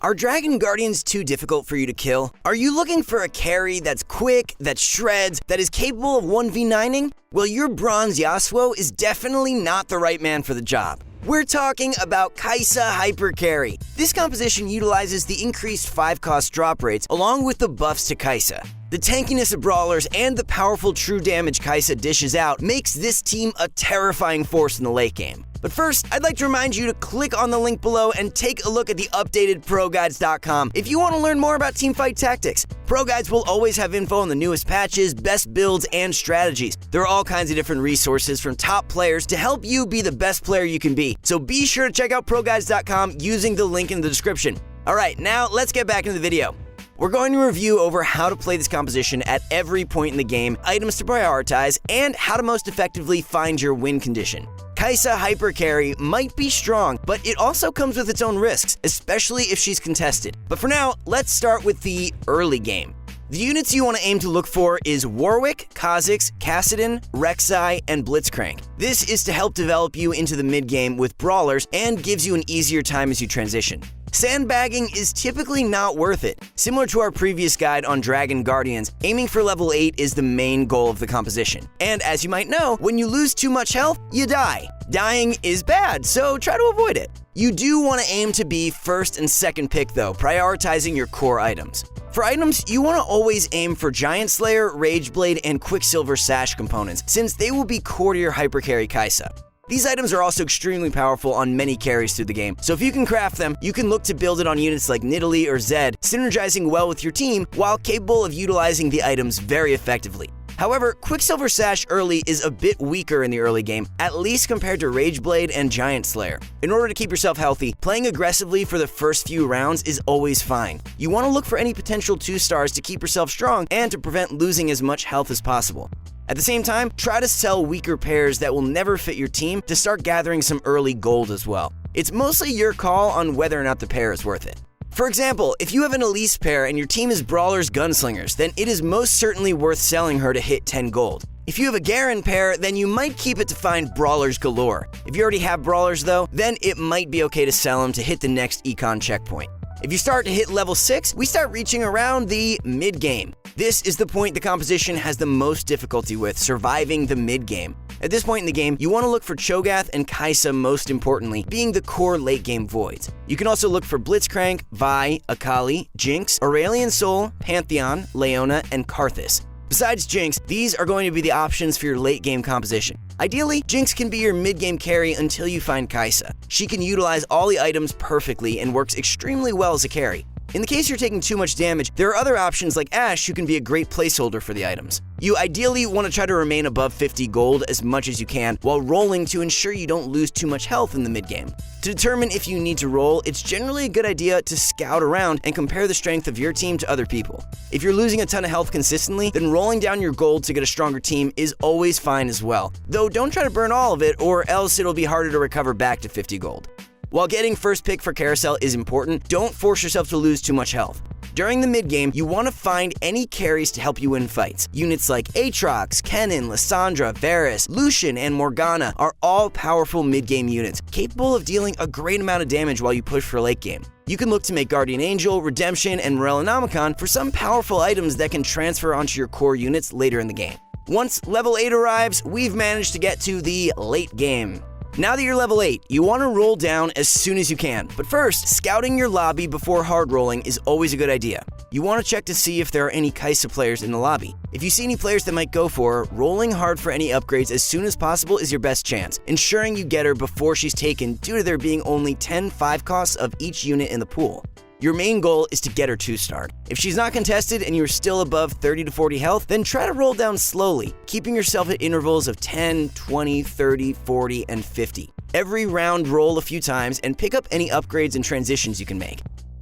Are Dragon Guardians too difficult for you to kill? Are you looking for a carry that's quick, that shreds, that is capable of 1v9ing? Well, your Bronze Yasuo is definitely not the right man for the job. We're talking about Kai'Sa Hyper Carry. This composition utilizes the increased 5-cost drop rates along with the buffs to Kai'Sa. The tankiness of Brawlers and the powerful true damage Kai'Sa dishes out makes this team a terrifying force in the late game. But first, I'd like to remind you to click on the link below and take a look at the updated ProGuides.com if you want to learn more about teamfight tactics. ProGuides will always have info on the newest patches, best builds, and strategies. There are all kinds of different resources from top players to help you be the best player you can be. So be sure to check out ProGuides.com using the link in the description. Alright, now let's get back into the video. We're going to review over how to play this composition at every point in the game, items to prioritize, and how to most effectively find your win condition. Kai'Sa Hyper Carry might be strong, but it also comes with its own risks, especially if she's contested. But for now, let's start with the early game. The units you want to aim to look for is Warwick, Kha'Zix, Kassadin, Rek'Sai, and Blitzcrank. This is to help develop you into the mid-game with Brawlers and gives you an easier time as you transition. Sandbagging is typically not worth it. Similar to our previous guide on Dragon Guardians, aiming for level 8 is the main goal of the composition. And as you might know, when you lose too much health, you die. Dying is bad, so try to avoid it. You do want to aim to be first and second pick though, prioritizing your core items. For items, you want to always aim for Giant Slayer, Rageblade, and Quicksilver Sash components, since they will be core to your Hyper Carry Kai'Sa. These items are also extremely powerful on many carries through the game, so if you can craft them, you can look to build it on units like Nicolai or Zed, synergizing well with your team while capable of utilizing the items very effectively. However, Quicksilver Sash early is a bit weaker in the early game, at least compared to Rageblade and Giant Slayer. In order to keep yourself healthy, playing aggressively for the first few rounds is always fine. You want to look for any potential 2-stars to keep yourself strong and to prevent losing as much health as possible. At the same time, try to sell weaker pairs that will never fit your team to start gathering some early gold as well. It's mostly your call on whether or not the pair is worth it. For example, if you have an Elise pair and your team is Brawlers Gunslingers, then it is most certainly worth selling her to hit 10 gold. If you have a Garen pair, then you might keep it to find Brawlers galore. If you already have Brawlers though, then it might be okay to sell them to hit the next econ checkpoint. If you start to hit level 6, we start reaching around the mid-game. This is the point the composition has the most difficulty with, surviving the mid-game. At this point in the game, you want to look for Cho'Gath and Kai'Sa most importantly, being the core late-game voids. You can also look for Blitzcrank, Vi, Akali, Jinx, Aurelion Sol, Pantheon, Leona, and Karthus. Besides Jinx, these are going to be the options for your late-game composition. Ideally, Jinx can be your mid-game carry until you find Kai'Sa. She can utilize all the items perfectly and works extremely well as a carry. In the case you're taking too much damage, there are other options like Ashe who can be a great placeholder for the items. You ideally want to try to remain above 50 gold as much as you can while rolling to ensure you don't lose too much health in the mid-game. To determine if you need to roll, it's generally a good idea to scout around and compare the strength of your team to other people. If you're losing a ton of health consistently, then rolling down your gold to get a stronger team is always fine as well. Though don't try to burn all of it or else it'll be harder to recover back to 50 gold. While getting first pick for Carousel is important, don't force yourself to lose too much health. During the mid-game, you want to find any carries to help you win fights. Units like Aatrox, Kennen, Lissandra, Varus, Lucian, and Morgana are all powerful mid-game units, capable of dealing a great amount of damage while you push for late game. You can look to make Guardian Angel, Redemption, and Morellonomicon for some powerful items that can transfer onto your core units later in the game. Once level 8 arrives, we've managed to get to the late game. Now that you're level 8, you want to roll down as soon as you can, but first, scouting your lobby before hard rolling is always a good idea. You want to check to see if there are any Kai'Sa players in the lobby. If you see any players that might go for her, rolling hard for any upgrades as soon as possible is your best chance, ensuring you get her before she's taken due to there being only 10 5 costs of each unit in the pool. Your main goal is to get her 2-starred. If she's not contested and you're still above 30 to 40 health, then try to roll down slowly, keeping yourself at intervals of 10, 20, 30, 40, and 50. Every round roll a few times and pick up any upgrades and transitions you can make.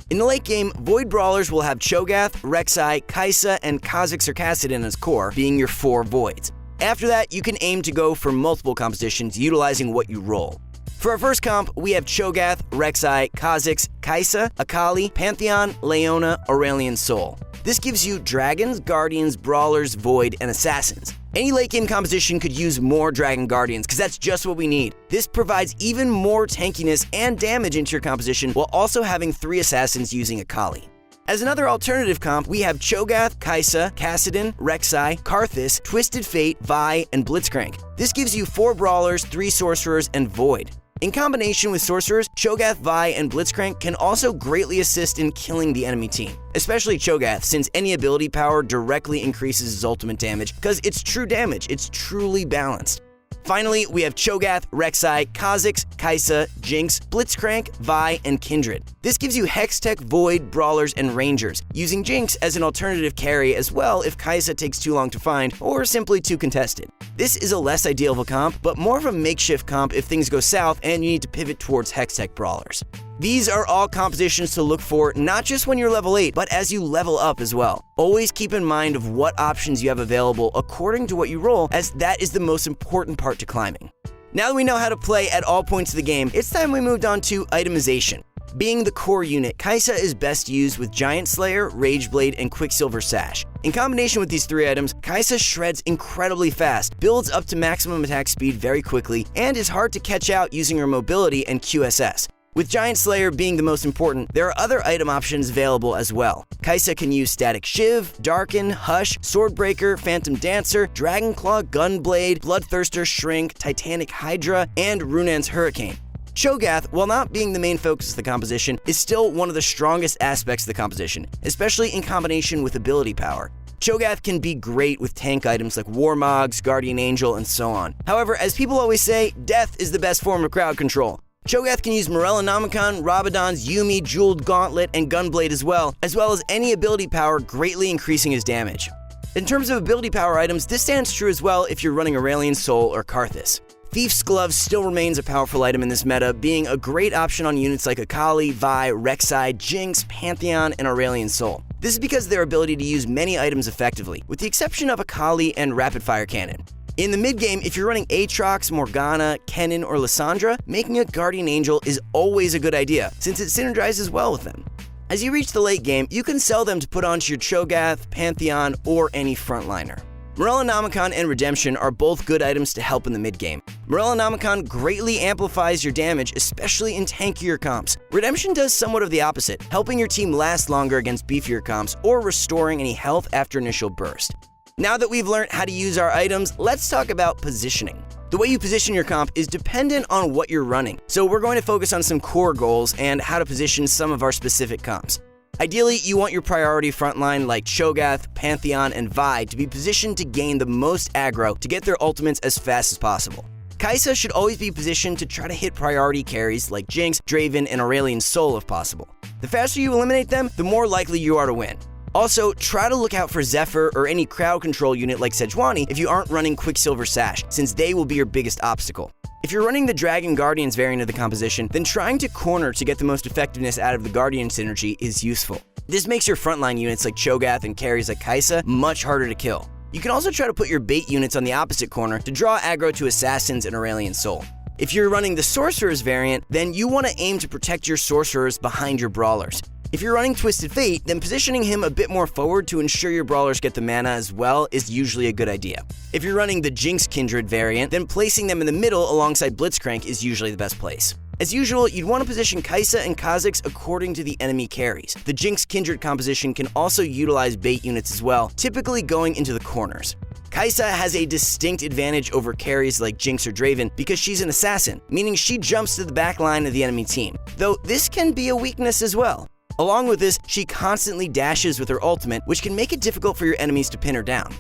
In the late game, Void Brawlers will have Cho'Gath, Rek'Sai, Kai'Sa, and Kha'Zix or Kassadin as core, being your 4 voids. After that, you can aim to go for multiple compositions utilizing what you roll. For our first comp, we have Cho'Gath, Rek'Sai, Kha'Zix, Kai'Sa, Akali, Pantheon, Leona, Aurelion Sol. This gives you Dragons, Guardians, Brawlers, Void, and Assassins. Any late game composition could use more Dragon Guardians, because that's just what we need. This provides even more tankiness and damage into your composition while also having 3 assassins using Akali. As another alternative comp, we have Cho'Gath, Kai'Sa, Kassadin, Rek'Sai, Karthus, Twisted Fate, Vi, and Blitzcrank. This gives you 4 Brawlers, 3 Sorcerers, and Void. In combination with Sorcerers, Cho'Gath, Vi, and Blitzcrank can also greatly assist in killing the enemy team. Especially Cho'Gath, since any ability power directly increases his ultimate damage, because it's true damage, it's truly balanced. Finally, we have Cho'Gath, Rek'Sai, Kha'Zix, Kai'Sa, Jinx, Blitzcrank, Vi, and Kindred. This gives you Hextech, Void, Brawlers, and Rangers, using Jinx as an alternative carry as well if Kai'Sa takes too long to find or simply too contested. This is a less ideal of a comp, but more of a makeshift comp if things go south and you need to pivot towards Hextech Brawlers. These are all compositions to look for not just when you're level 8, but as you level up as well. Always keep in mind of what options you have available according to what you roll, as that is the most important part to climbing. Now that we know how to play at all points of the game, it's time we moved on to itemization. Being the core unit, Kai'Sa is best used with Giant Slayer, Rageblade, and Quicksilver Sash. In combination with these 3 items, Kai'Sa shreds incredibly fast, builds up to maximum attack speed very quickly, and is hard to catch out using her mobility and QSS. With Giant Slayer being the most important, there are other item options available as well. Kai'Sa can use Static Shiv, Darken, Hush, Swordbreaker, Phantom Dancer, Dragonclaw, Gunblade, Bloodthirster, Shrink, Titanic Hydra, and Runan's Hurricane. Cho'Gath, while not being the main focus of the composition, is still one of the strongest aspects of the composition, especially in combination with ability power. Cho'Gath can be great with tank items like Warmogs, Guardian Angel, and so on. However, as people always say, death is the best form of crowd control. Cho'Gath can use Morellonomicon, Rabadon's Yuumi, Jeweled Gauntlet, and Gunblade as well as any ability power greatly increasing his damage. In terms of ability power items, this stands true as well if you're running Aurelion Sol or Karthus. Thief's Glove still remains a powerful item in this meta, being a great option on units like Akali, Vi, Rek'Sai, Jinx, Pantheon, and Aurelion Sol. This is because of their ability to use many items effectively, with the exception of Akali and Rapid Fire Cannon. In the mid-game, if you're running Aatrox, Morgana, Kennen, or Lissandra, making a Guardian Angel is always a good idea, since it synergizes well with them. As you reach the late game, you can sell them to put onto your Cho'Gath, Pantheon, or any frontliner. Morellonomicon and Redemption are both good items to help in the mid-game. Morellonomicon greatly amplifies your damage, especially in tankier comps. Redemption does somewhat of the opposite, helping your team last longer against beefier comps or restoring any health after initial burst. Now that we've learned how to use our items, let's talk about positioning. The way you position your comp is dependent on what you're running, so we're going to focus on some core goals and how to position some of our specific comps. Ideally, you want your priority frontline like Cho'Gath, Pantheon, and Vi to be positioned to gain the most aggro to get their ultimates as fast as possible. Kai'Sa should always be positioned to try to hit priority carries like Jinx, Draven, and Aurelion Sol if possible. The faster you eliminate them, the more likely you are to win. Also, try to look out for Zephyr or any crowd control unit like Sejuani if you aren't running Quicksilver Sash, since they will be your biggest obstacle. If you're running the Dragon Guardians variant of the composition, then trying to corner to get the most effectiveness out of the Guardian synergy is useful. This makes your frontline units like Cho'Gath and carries like Kai'Sa much harder to kill. You can also try to put your bait units on the opposite corner to draw aggro to Assassins and Aurelion Sol. If you're running the Sorcerers variant, then you want to aim to protect your Sorcerers behind your Brawlers. If you're running Twisted Fate, then positioning him a bit more forward to ensure your Brawlers get the mana as well is usually a good idea. If you're running the Jinx Kindred variant, then placing them in the middle alongside Blitzcrank is usually the best place. As usual, you'd want to position Kai'Sa and Kha'Zix according to the enemy carries. The Jinx Kindred composition can also utilize bait units as well, typically going into the corners. Kai'Sa has a distinct advantage over carries like Jinx or Draven because she's an assassin, meaning she jumps to the back line of the enemy team, though this can be a weakness as well. Along with this, she constantly dashes with her ultimate, which can make it difficult for your enemies to pin her down.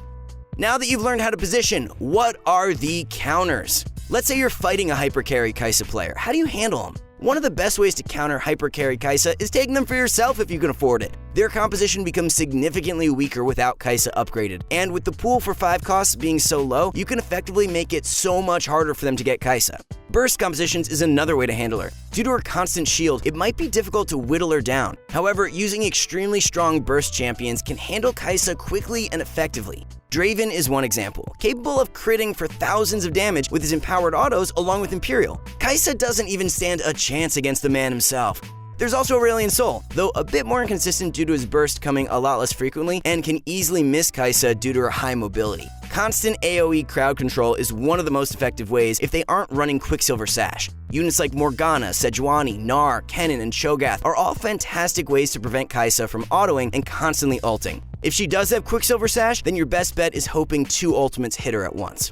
Now that you've learned how to position, what are the counters? Let's say you're fighting a hypercarry Kai'Sa player. How do you handle them? One of the best ways to counter hypercarry Kai'Sa is taking them for yourself if you can afford it. Their composition becomes significantly weaker without Kai'Sa upgraded, and with the pool for 5 costs being so low, you can effectively make it so much harder for them to get Kai'Sa. Burst compositions is another way to handle her. Due to her constant shield, it might be difficult to whittle her down. However, using extremely strong burst champions can handle Kai'Sa quickly and effectively. Draven is one example, capable of critting for thousands of damage with his empowered autos along with Imperial. Kai'Sa doesn't even stand a chance against the man himself. There's also Aurelion Sol, though a bit more inconsistent due to his burst coming a lot less frequently and can easily miss Kai'Sa due to her high mobility. Constant AoE crowd control is one of the most effective ways if they aren't running Quicksilver Sash. Units like Morgana, Sejuani, Gnar, Kennen, and Cho'Gath are all fantastic ways to prevent Kai'Sa from autoing and constantly ulting. If she does have Quicksilver Sash, then your best bet is hoping 2 ultimates hit her at once.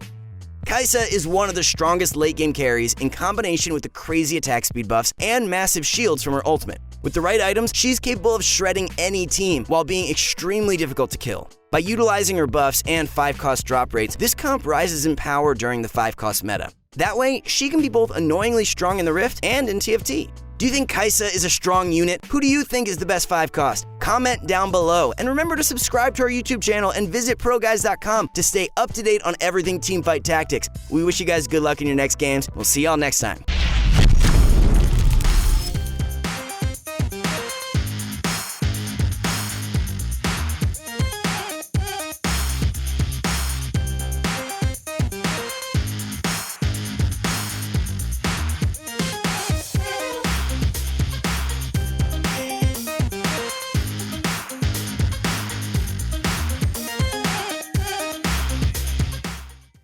Kai'Sa is one of the strongest late-game carries in combination with the crazy attack speed buffs and massive shields from her ultimate. With the right items, she's capable of shredding any team while being extremely difficult to kill. By utilizing her buffs and 5-cost drop rates, this comp rises in power during the 5-cost meta. That way, she can be both annoyingly strong in the Rift and in TFT. Do you think Kai'Sa is a strong unit? Who do you think is the best 5-cost? Comment down below, and remember to subscribe to our YouTube channel and visit ProGuides.com to stay up to date on everything teamfight tactics. We wish you guys good luck in your next games. We'll see y'all next time.